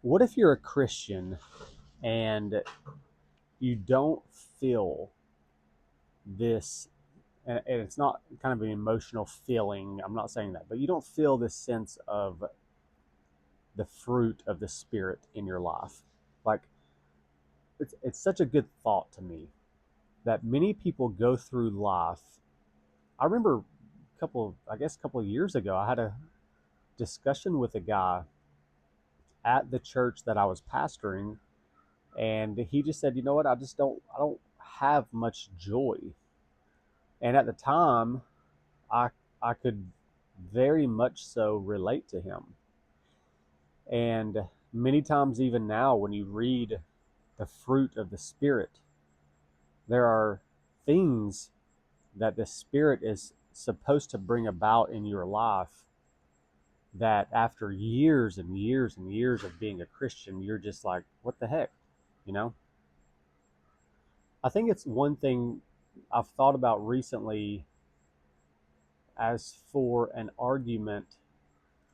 What if you're a Christian and you don't feel this, and it's not kind of an emotional feeling, I'm not saying that, but you don't feel this sense of the fruit of the Spirit in your life? Like, it's such a good thought to me that many people go through life. I remember a couple of years ago, I had a discussion with a guy at the church that I was pastoring, and he just said, "You know what? I don't have much joy." And at the time, I I could very much so relate to him. And many times, even now, when you read the fruit of the Spirit, there are things that the Spirit is supposed to bring about in your life that after years and years and years of being a Christian, you're just like, what the heck? You know? I think it's one thing I've thought about recently as for an argument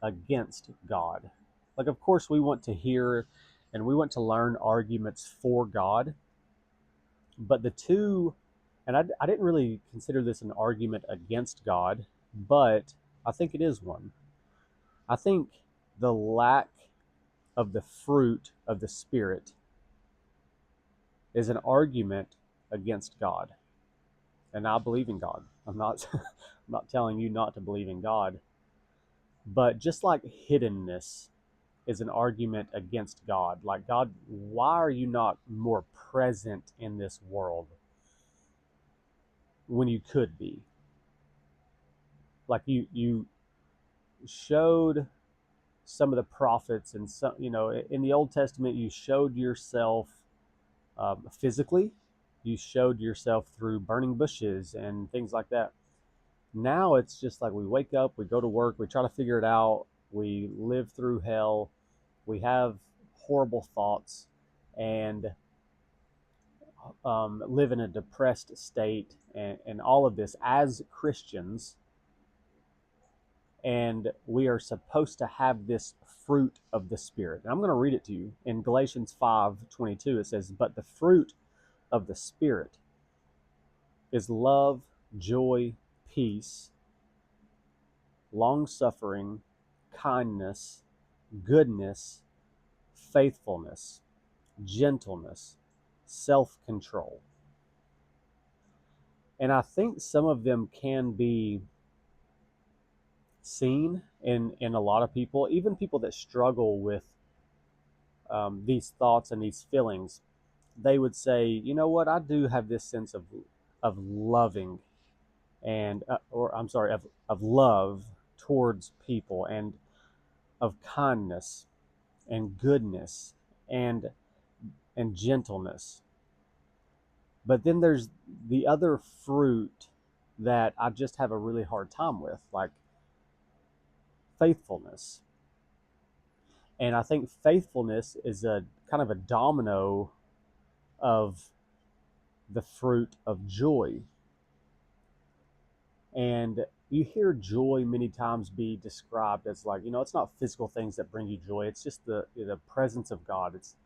against God. Like, of course, we want to hear and we want to learn arguments for God, but the two, and I didn't really consider this an argument against God, but I think it is one. I think the lack of the fruit of the Spirit is an argument against God. And I believe in God. I'm not I'm not telling you not to believe in God, but just like hiddenness is an argument against God. Like, God, why are you not more present in this world when you could be? Like, you showed some of the prophets, and some, in the Old Testament, you showed yourself physically. You showed yourself through burning bushes and things like that. Now it's just like we wake up, we go to work, we try to figure it out, we live through hell, we have horrible thoughts, and live in a depressed state, and all of this as Christians. And we are supposed to have this fruit of the Spirit. And I'm going to read it to you. In Galatians 5:22, it says, "But the fruit of the Spirit is love, joy, peace, long suffering, kindness, goodness, faithfulness, gentleness, self control." And I think some of them can be seen in a lot of people, even people that struggle with these thoughts and these feelings. They would say, you know what, I do have this sense of loving, and or I'm sorry, of love towards people, and of kindness and goodness and gentleness. But then there's the other fruit that I just have a really hard time with, like faithfulness. And I think faithfulness is a kind of a domino of the fruit of joy. And you hear joy many times be described as, like, it's not physical things that bring you joy. It's just the presence of God. It's,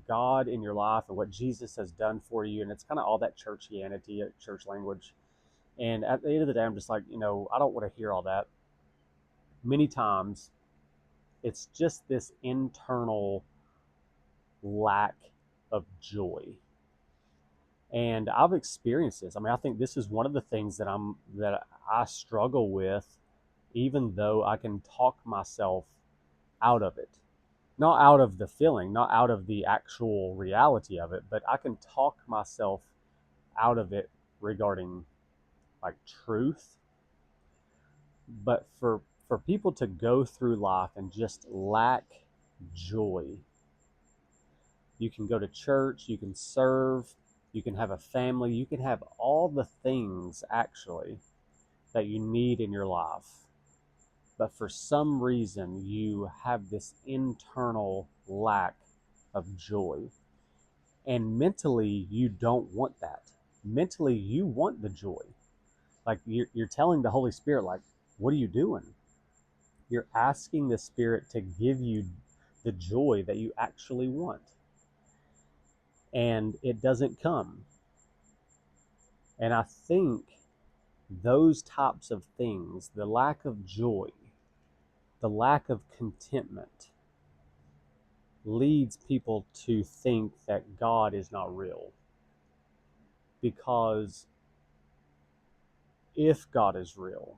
God in your life and what Jesus has done for you. And it's kind of all that churchianity, church language. And at the end of the day, I'm just like, I don't want to hear all that. Many times it's just this internal lack of joy. And I've experienced this. I mean, I think this is one of the things that I struggle with, even though I can talk myself out of it. Not out of the feeling, not out of the actual reality of it, but I can talk myself out of it regarding, like, truth. But for people to go through life and just lack joy, you can go to church, you can serve, you can have a family, you can have all the things actually that you need in your life. But for some reason, you have this internal lack of joy. And mentally, you don't want that. Mentally, you want the joy. Like, you're telling the Holy Spirit, like, what are you doing? You're asking the Spirit to give you the joy that you actually want. And it doesn't come. And I think those types of things, the lack of joy, the lack of contentment, leads people to think that God is not real. Because if God is real,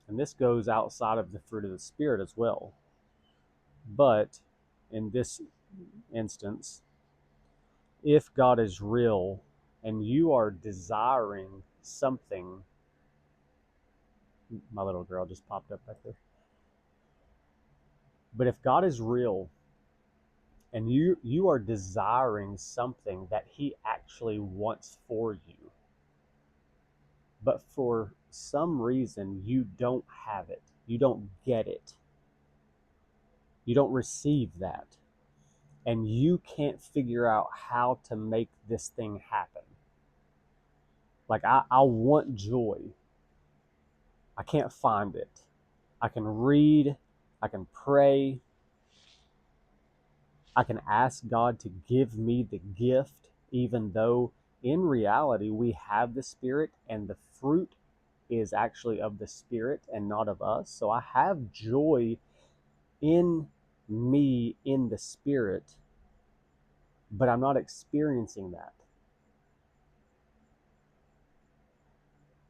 and this goes outside of the fruit of the Spirit as well, but in this instance, if God is real and you are desiring something, my little girl just popped up back there. But if God is real and you are desiring something that he actually wants for you, but for some reason you don't have it, you don't get it, you don't receive that, and you can't figure out how to make this thing happen. Like, I want joy. I can't find it. I can read, I can pray, I can ask God to give me the gift, even though in reality we have the Spirit and the fruit is actually of the Spirit and not of us. So I have joy in me in the Spirit, but I'm not experiencing that.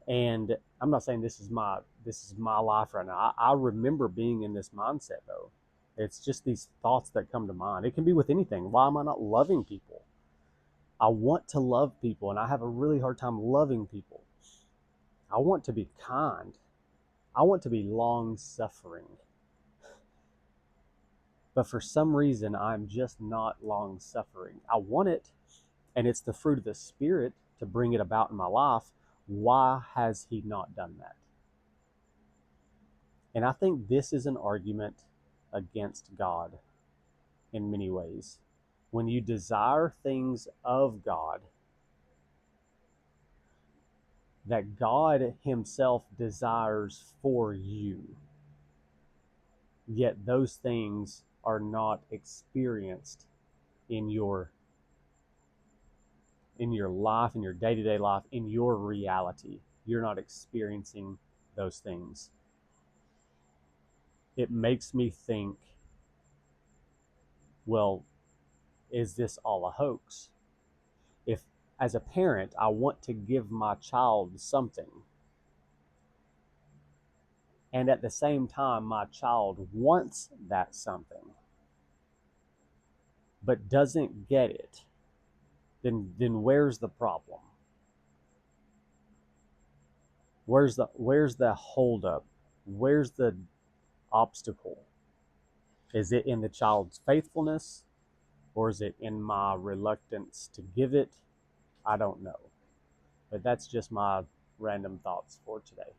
And I'm not saying this is my life right now. I remember being in this mindset though. It's just these thoughts that come to mind. It can be with anything. Why am I not loving people? I want to love people, and I have a really hard time loving people. I want to be kind. I want to be long-suffering. But for some reason, I'm just not long-suffering. I want it, and it's the fruit of the Spirit to bring it about in my life. Why has he not done that? And I think this is an argument against God in many ways. When you desire things of God that God himself desires for you, yet those things are not experienced in your life, in your day-to-day life, in your reality. You're not experiencing those things. It makes me think, well, is this all a hoax? If, as a parent, I want to give my child something, and at the same time my child wants that something, but doesn't get it, then where's the problem? Where's the holdup? Where's the obstacle? Is it in the child's faithfulness, or is it in my reluctance to give it? I don't know. But that's just my random thoughts for today.